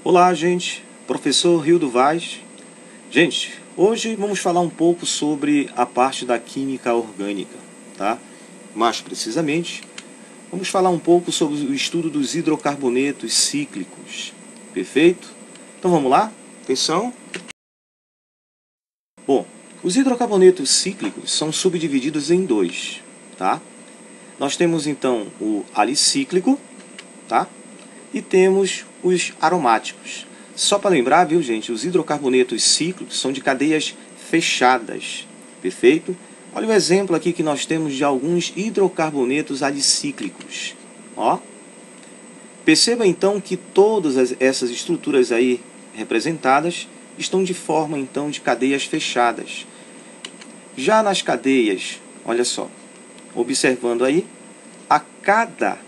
Olá, gente. Professor Rildo Vaz. Gente, hoje vamos falar um pouco sobre a parte da química orgânica, tá? Mais precisamente, vamos falar um pouco sobre o estudo dos hidrocarbonetos cíclicos. Perfeito? Então vamos lá? Atenção. Bom, os hidrocarbonetos cíclicos são subdivididos em dois, tá? Nós temos então o alicíclico, tá? E temos os aromáticos. Só para lembrar, viu, gente, os hidrocarbonetos cíclicos são de cadeias fechadas, perfeito? Olha o exemplo aqui que nós temos de alguns hidrocarbonetos alicíclicos. Ó. Perceba então que todas essas estruturas aí representadas estão de forma então de cadeias fechadas. Já nas cadeias, olha só, observando aí, a cada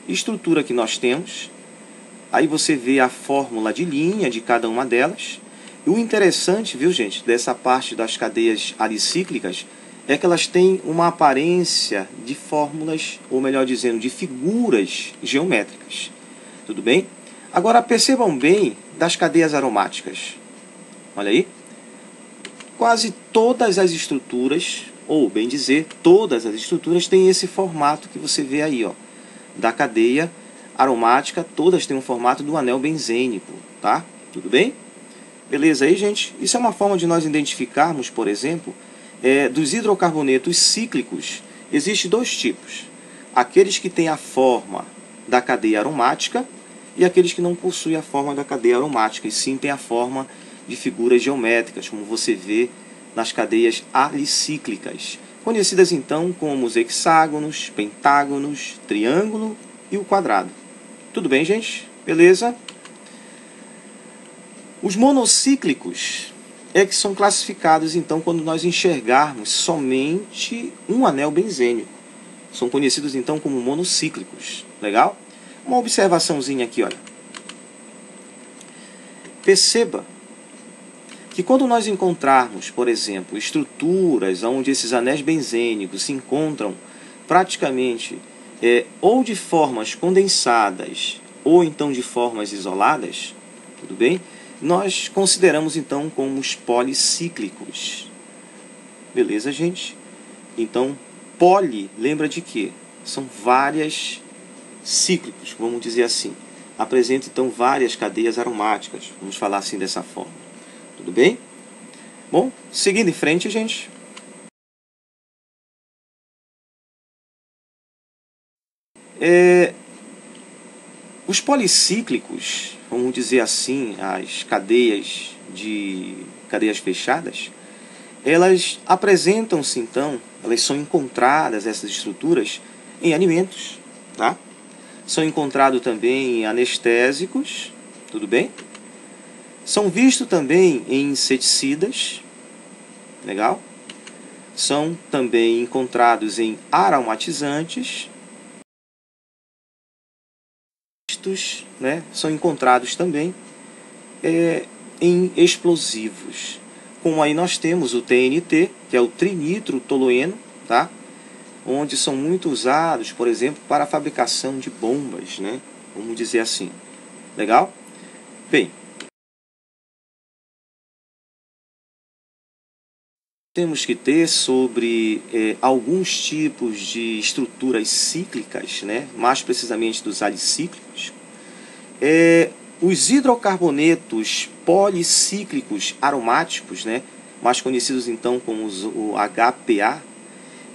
estrutura que nós temos, aí você vê a fórmula de linha de cada uma delas. E o interessante, viu, gente, dessa parte das cadeias alicíclicas é que elas têm uma aparência de fórmulas, ou melhor dizendo, de figuras geométricas. Tudo bem? Agora percebam bem das cadeias aromáticas. Olha aí. Quase todas as estruturas, ou bem dizer, todas as estruturas têm esse formato que você vê aí, ó, da cadeia aromática, todas têm um formato do anel benzênico, tá? Tudo bem? Beleza aí, gente? Isso é uma forma de nós identificarmos, por exemplo, dos hidrocarbonetos cíclicos. Existem dois tipos. Aqueles que têm a forma da cadeia aromática e aqueles que não possuem a forma da cadeia aromática, e sim têm a forma de figuras geométricas, como você vê nas cadeias alicíclicas, conhecidas então como os hexágonos, pentágonos, triângulo e o quadrado. Tudo bem, gente? Beleza? Os monocíclicos é que são classificados, então, quando nós enxergarmos somente um anel benzênico. São conhecidos, então, como monocíclicos. Legal? Uma observaçãozinha aqui, olha. Perceba que quando nós encontrarmos, por exemplo, estruturas onde esses anéis benzênicos se encontram praticamente ou de formas condensadas ou então de formas isoladas, tudo bem? Nós consideramos então como os policíclicos. Beleza, gente? Então, poli lembra de quê? São várias cíclicos, vamos dizer assim. Apresenta então várias cadeias aromáticas, vamos falar assim dessa forma. Tudo bem? Bom, seguindo em frente, gente. Os policíclicos, vamos dizer assim, as cadeias fechadas, elas apresentam-se então, elas são encontradas, essas estruturas, em alimentos, tá? São encontrados também em anestésicos, tudo bem? São vistos também em inseticidas, legal? São também encontrados em aromatizantes, né? São encontrados também em explosivos. Como aí nós temos o TNT, que é o trinitrotolueno, tá? Onde são muito usados, por exemplo, para a fabricação de bombas, né? Vamos dizer assim. Legal? Bem, temos que ter sobre alguns tipos de estruturas cíclicas, né? Mais precisamente dos alicíclicos. Os hidrocarbonetos policíclicos aromáticos, né? Mais conhecidos então como o HPA,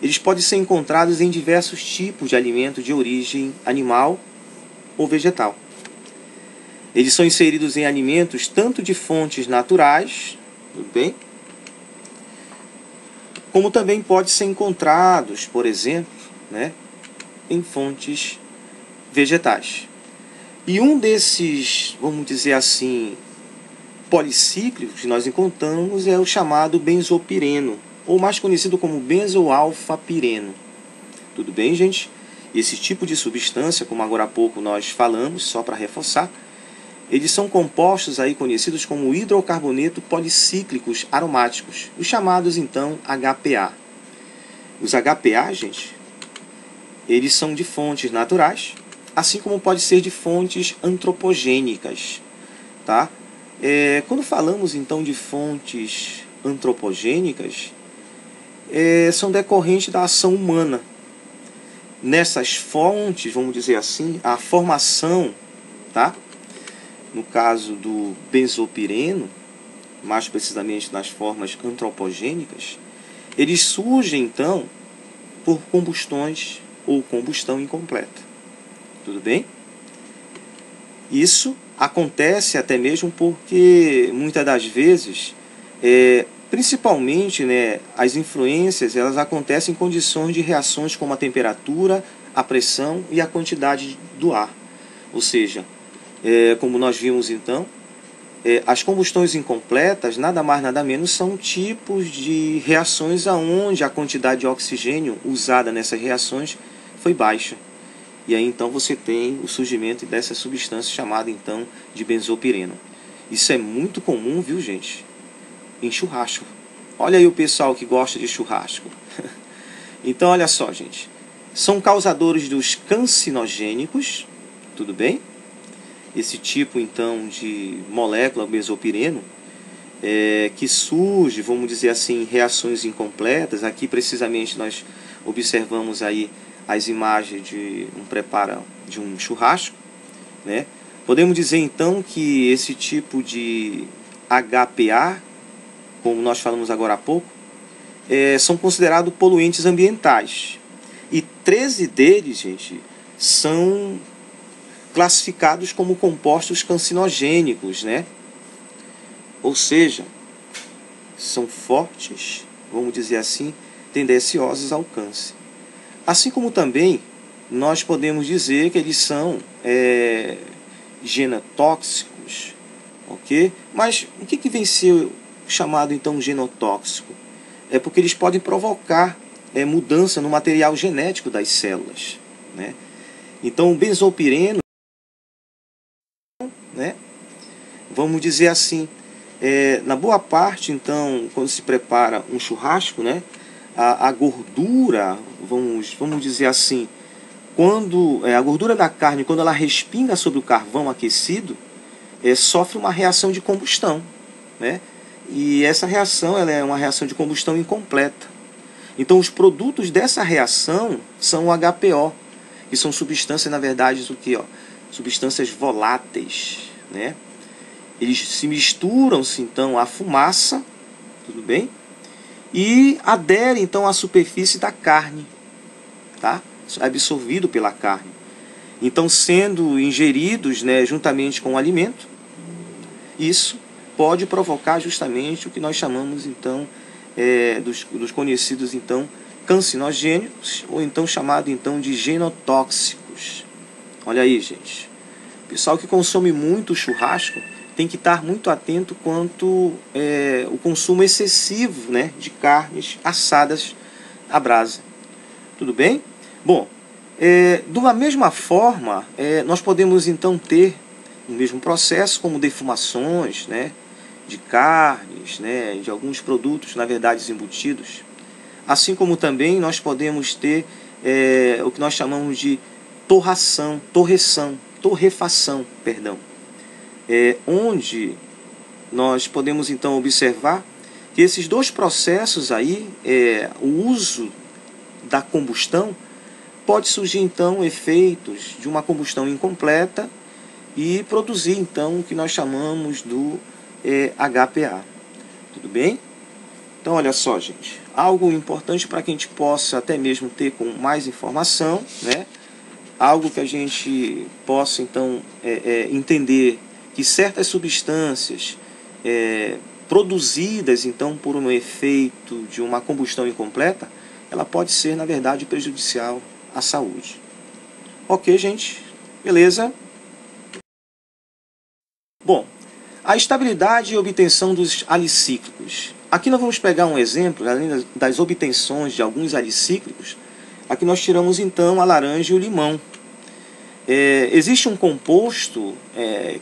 eles podem ser encontrados em diversos tipos de alimentos de origem animal ou vegetal. Eles são inseridos em alimentos tanto de fontes naturais, tudo bem? Como também pode ser encontrados, por exemplo, né, em fontes vegetais. E um desses, vamos dizer assim, policíclicos que nós encontramos é o chamado benzopireno, ou mais conhecido como benzoalfapireno. Tudo bem, gente? Esse tipo de substância, como agora há pouco nós falamos, só para reforçar, eles são compostos aí conhecidos como hidrocarboneto policíclicos aromáticos, os chamados então HPA. Os HPA, gente, eles são de fontes naturais, assim como pode ser de fontes antropogênicas. tá? Quando falamos então de fontes antropogênicas, são decorrentes da ação humana. Nessas fontes, vamos dizer assim, a formação, tá? No caso do benzopireno, mais precisamente nas formas antropogênicas, eles surgem então por combustões ou combustão incompleta. Tudo bem? Isso acontece até mesmo porque muitas das vezes, principalmente, né, as influências, elas acontecem em condições de reações como a temperatura, a pressão e a quantidade do ar. Ou seja, como nós vimos então, as combustões incompletas, nada mais nada menos, são tipos de reações onde a quantidade de oxigênio usada nessas reações foi baixa. E aí então você tem o surgimento dessa substância chamada então de benzopireno. Isso é muito comum, viu, gente? Em churrasco. Olha aí o pessoal que gosta de churrasco. Então olha só, gente. São causadores dos cancinogênicos, tudo bem? Esse tipo então de molécula benzopireno que surge, vamos dizer assim, em reações incompletas. Aqui precisamente nós observamos aí as imagens de um preparo de um churrasco, né? Podemos dizer então que esse tipo de HPA, como nós falamos agora há pouco, são considerados poluentes ambientais. E 13 deles, gente, são classificados como compostos cancinogênicos, né? Ou seja, são fortes, vamos dizer assim, tendenciosos ao câncer. Assim como também nós podemos dizer que eles são genotóxicos, ok? Mas o que vem ser chamado então genotóxico? É porque eles podem provocar mudança no material genético das células, né? Então o benzopireno, né? Vamos dizer assim, na boa parte então, quando se prepara um churrasco, né? A gordura, vamos dizer assim, quando a gordura da carne, quando ela respinga sobre o carvão aquecido, sofre uma reação de combustão, né? E essa reação ela é uma reação de combustão incompleta. Então os produtos dessa reação são o HPO, que são substâncias, na verdade, o que, ó, substâncias voláteis, né? Eles se misturam-se então à fumaça, tudo bem? E adere então à superfície da carne, tá? Absorvido pela carne. Então, sendo ingeridos, né, juntamente com o alimento, isso pode provocar justamente o que nós chamamos então dos conhecidos então cancinogênicos, ou então chamado então de genotóxicos. Olha aí, gente. O pessoal que consome muito churrasco tem que estar muito atento quanto o consumo excessivo, né, de carnes assadas à brasa. Tudo bem? Bom, de uma mesma forma, nós podemos então ter o mesmo processo como defumações, né, de carnes, né, de alguns produtos, na verdade, embutidos. Assim como também nós podemos ter o que nós chamamos de torrefação, onde nós podemos então observar que esses dois processos aí, o uso da combustão, pode surgir então efeitos de uma combustão incompleta e produzir então o que nós chamamos do HPA. Tudo bem? Então olha só, gente, algo importante para que a gente possa até mesmo ter com mais informação, né? Algo que a gente possa então entender que certas substâncias produzidas então por um efeito de uma combustão incompleta, ela pode ser na verdade prejudicial à saúde. Ok, gente? Beleza? Bom, a estabilidade e obtenção dos alicíclicos. Aqui nós vamos pegar um exemplo, além das obtenções de alguns alicíclicos. Aqui nós tiramos então a laranja e o limão. Existe um composto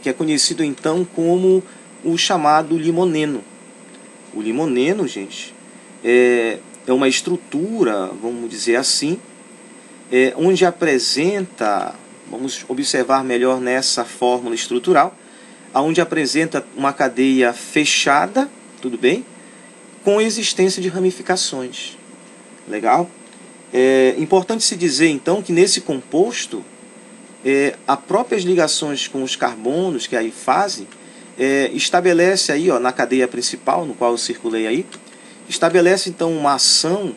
que é conhecido então como o chamado limoneno. O limoneno, gente, é uma estrutura, vamos dizer assim, onde apresenta, vamos observar melhor nessa fórmula estrutural, onde apresenta uma cadeia fechada, tudo bem? Com existência de ramificações. Legal? É importante se dizer, então, que nesse composto, as próprias ligações com os carbonos que aí fazem, estabelece aí, ó, na cadeia principal, no qual eu circulei aí, estabelece então uma ação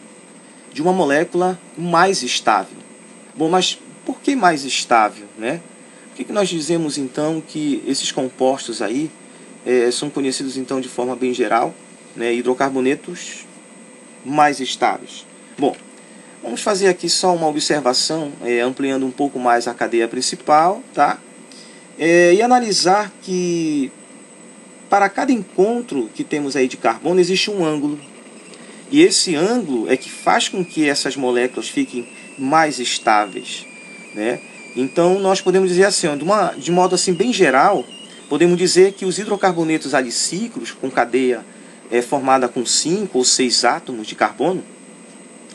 de uma molécula mais estável. Bom, mas por que mais estável, né? Por que nós dizemos então que esses compostos aí são conhecidos então de forma bem geral, né, hidrocarbonetos mais estáveis? Bom, vamos fazer aqui só uma observação, ampliando um pouco mais a cadeia principal, tá? E analisar que para cada encontro que temos aí de carbono existe um ângulo. E esse ângulo é que faz com que essas moléculas fiquem mais estáveis, né? Então nós podemos dizer assim, de modo assim bem geral, podemos dizer que os hidrocarbonetos alicíclicos com cadeia formada com 5 ou 6 átomos de carbono,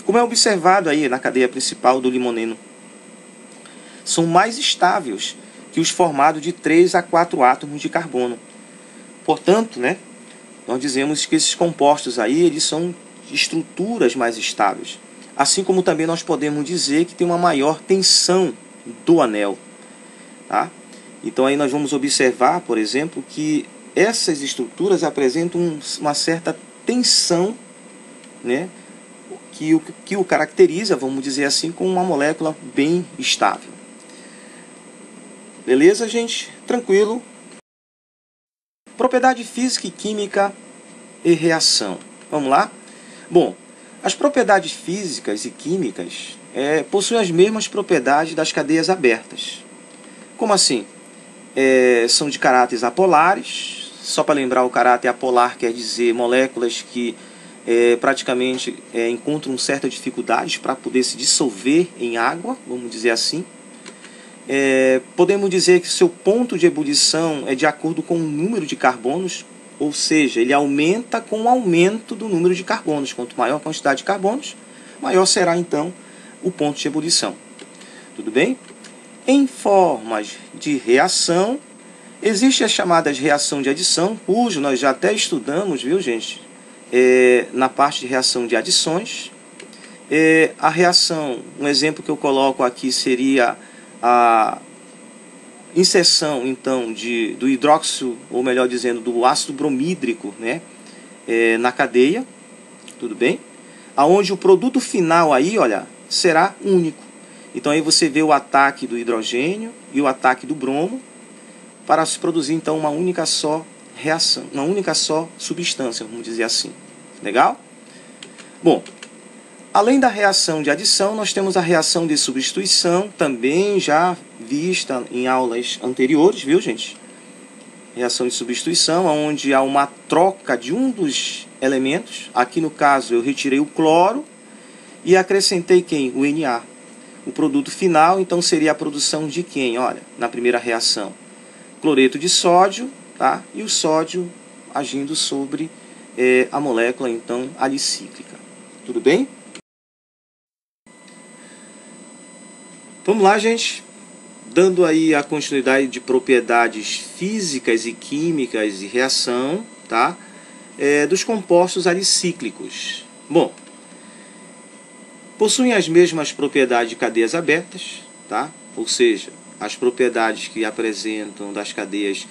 como é observado aí na cadeia principal do limoneno, são mais estáveis que os formados de 3 a 4 átomos de carbono. Portanto, né, nós dizemos que esses compostos aí, eles são estruturas mais estáveis. Assim como também nós podemos dizer que tem uma maior tensão do anel. Tá? Então aí nós vamos observar, por exemplo, que essas estruturas apresentam uma certa tensão, né, que o caracteriza, vamos dizer assim, como uma molécula bem estável. Beleza, gente? Tranquilo? Propriedade física e química e reação. Vamos lá? Bom, as propriedades físicas e químicas possuem as mesmas propriedades das cadeias abertas. Como assim? São de caráteres apolares. Só para lembrar, o caráter apolar quer dizer moléculas que praticamente encontram certas dificuldades para poder se dissolver em água, vamos dizer assim. Podemos dizer que seu ponto de ebulição é de acordo com o número de carbonos, ou seja, ele aumenta com o aumento do número de carbonos. Quanto maior a quantidade de carbonos, maior será então o ponto de ebulição. Tudo bem? Em formas de reação, existe a chamada reação de adição, cujo nós já até estudamos, viu, gente? Na parte de reação de adições. A reação, um exemplo que eu coloco aqui seria a inserção então do hidróxido, ou melhor dizendo, do ácido bromídrico, né, na cadeia, tudo bem? Aonde o produto final aí, olha, será único. Então aí você vê o ataque do hidrogênio e o ataque do bromo para se produzir então uma única só reação, uma única só substância, vamos dizer assim. Legal? Bom, além da reação de adição, nós temos a reação de substituição, também já vista em aulas anteriores, viu, gente? Reação de substituição, onde há uma troca de um dos elementos. Aqui no caso eu retirei o cloro e acrescentei quem? O Na. O produto final então seria a produção de quem? Olha, na primeira reação, cloreto de sódio, tá? E o sódio agindo sobre a molécula então alicíclica. Tudo bem? Vamos lá, gente. Dando aí a continuidade de propriedades físicas e químicas e reação, tá? Dos compostos alicíclicos. Bom, possuem as mesmas propriedades de cadeias abertas, tá? Ou seja, as propriedades que apresentam das cadeias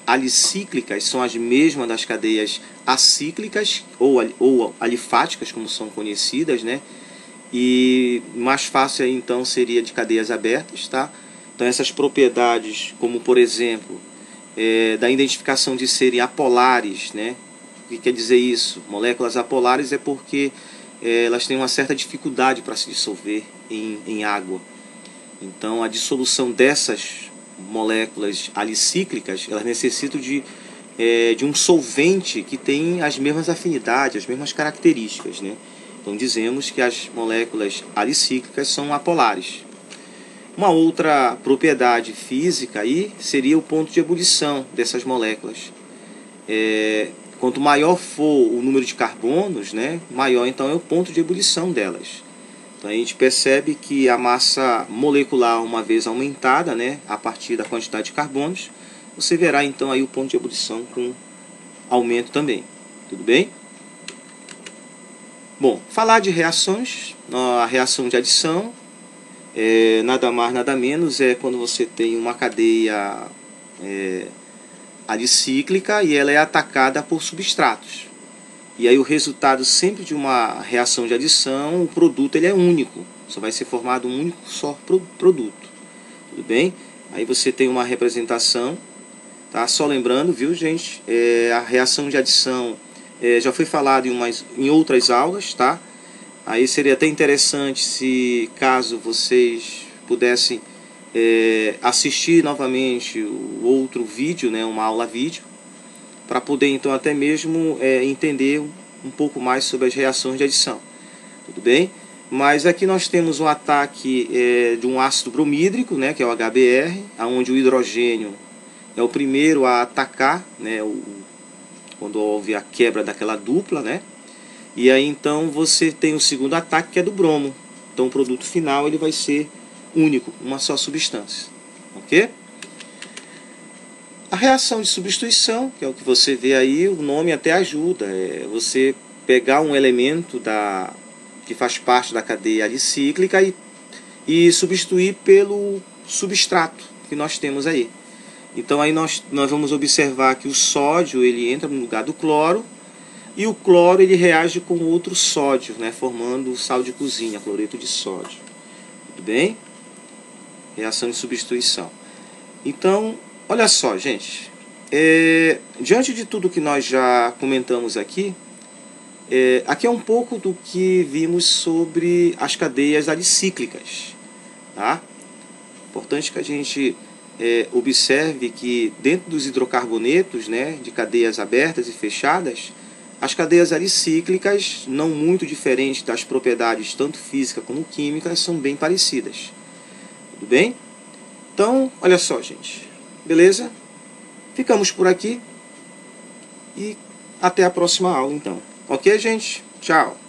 alicíclicas são as mesmas das cadeias acíclicas ou alifáticas, como são conhecidas, né? E mais fácil então seria de cadeias abertas, tá? Então essas propriedades, como por exemplo, da identificação de serem apolares, né? O que quer dizer isso? Moléculas apolares é porque elas têm uma certa dificuldade para se dissolver em água. Então a dissolução dessas moléculas alicíclicas, elas necessitam de um solvente que tem as mesmas afinidades, as mesmas características, né? Então dizemos que as moléculas alicíclicas são apolares. Uma outra propriedade física aí seria o ponto de ebulição dessas moléculas. Quanto maior for o número de carbonos, né, maior então é o ponto de ebulição delas. Então a gente percebe que a massa molecular, uma vez aumentada, né, a partir da quantidade de carbonos, você verá então aí o ponto de ebulição com aumento também. Tudo bem? Bom, falar de reações, a reação de adição, nada mais nada menos é quando você tem uma cadeia alicíclica e ela é atacada por substratos. E aí o resultado sempre de uma reação de adição, o produto ele é único, só vai ser formado um único só produto. Tudo bem? Aí você tem uma representação, tá? Só lembrando, viu, gente? A reação de adição já foi falado em outras aulas, tá? Aí seria até interessante se, caso vocês pudessem assistir novamente o outro vídeo, né, uma aula vídeo, para poder então até mesmo entender um pouco mais sobre as reações de adição. Tudo bem? Mas aqui nós temos um ataque de um ácido bromídrico, né, que é o HBr, onde o hidrogênio é o primeiro a atacar, né, quando houve a quebra daquela dupla, né? E aí então você tem o segundo ataque, que é do bromo. Então o produto final ele vai ser único, uma só substância. Ok? A reação de substituição, que é o que você vê aí, o nome até ajuda. É você pegar um elemento que faz parte da cadeia alicíclica e substituir pelo substrato que nós temos aí. Então aí nós vamos observar que o sódio ele entra no lugar do cloro, e o cloro ele reage com outro sódio, né, formando o sal de cozinha, cloreto de sódio. Tudo bem? Reação de substituição. Então, olha só, gente. Diante de tudo que nós já comentamos aqui, aqui é um pouco do que vimos sobre as cadeias alicíclicas. Tá? Importante que a gente observe que dentro dos hidrocarbonetos, né, de cadeias abertas e fechadas, as cadeias alicíclicas, não muito diferentes das propriedades tanto físicas como químicas, são bem parecidas. Tudo bem? Então, olha só, gente. Beleza? Ficamos por aqui e até a próxima aula, então. Ok, gente? Tchau!